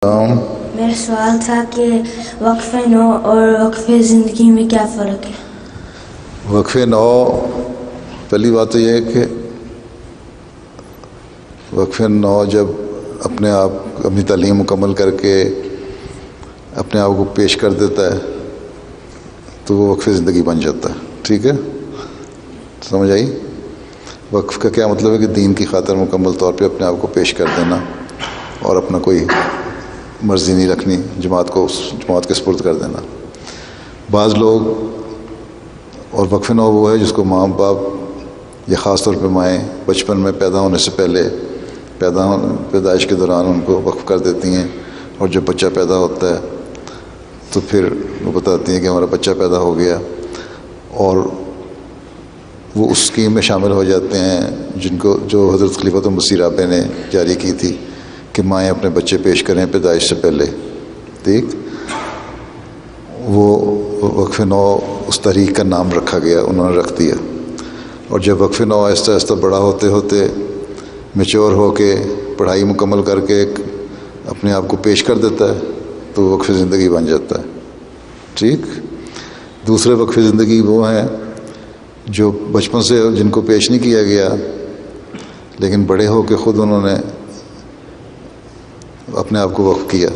میرا سوال تھا کہ وقف نو اور وقف زندگی میں کیا فرق ہے؟ وقف نو، پہلی بات تو یہ ہے کہ وقف نو جب اپنے آپ اپنی تعلیم مکمل کر کے اپنے آپ کو پیش کر دیتا ہے تو وہ وقف زندگی بن جاتا ہے. ٹھیک ہے، سمجھ آئی؟ وقف کا کیا مطلب ہے کہ دین کی خاطر مکمل طور پہ اپنے آپ کو پیش کر دینا اور اپنا کوئی مرضی نہیں رکھنی، جماعت کے سپرد کر دینا. بعض لوگ، اور وقف نو وہ ہے جس کو ماں باپ یا خاص طور پہ مائیں بچپن میں پیدا ہونے سے پہلے پیدائش کے دوران ان کو وقف کر دیتی ہیں، اور جب بچہ پیدا ہوتا ہے تو پھر وہ بتاتی ہیں کہ ہمارا بچہ پیدا ہو گیا، اور وہ اس اسکیم میں شامل ہو جاتے ہیں جو حضرت خلیفۃ المسیح رابع نے جاری کی تھی کہ مائیں اپنے بچے پیش کریں پیدائش سے پہلے. ٹھیک، وہ وقف نو اس تحریک کا نام رکھا گیا، انہوں نے رکھ دیا. اور جب وقف نو آہستہ آہستہ بڑا ہوتے ہوتے میچور ہو کے پڑھائی مکمل کر کے اپنے آپ کو پیش کر دیتا ہے تو وقف زندگی بن جاتا ہے. ٹھیک، دوسرے وقف زندگی وہ ہیں جو بچپن سے جن کو پیش نہیں کیا گیا لیکن بڑے ہو کے خود انہوں نے اپنے آپ کو وقف کیا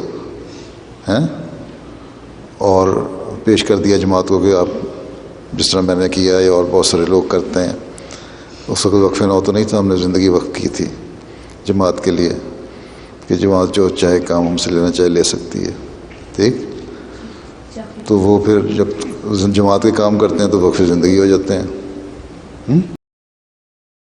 ہے اور پیش کر دیا جماعت کو کہ آپ جس طرح میں نے کیا ہے اور بہت سارے لوگ کرتے ہیں. اس وقت وقف نو تو نہیں تھا، ہم نے زندگی وقف کی تھی جماعت کے لیے کہ جماعت جو چاہے کام ہم سے لینا چاہے لے سکتی ہے. ٹھیک، تو وہ پھر جب جماعت کے کام کرتے ہیں تو وقف زندگی ہو جاتے ہیں.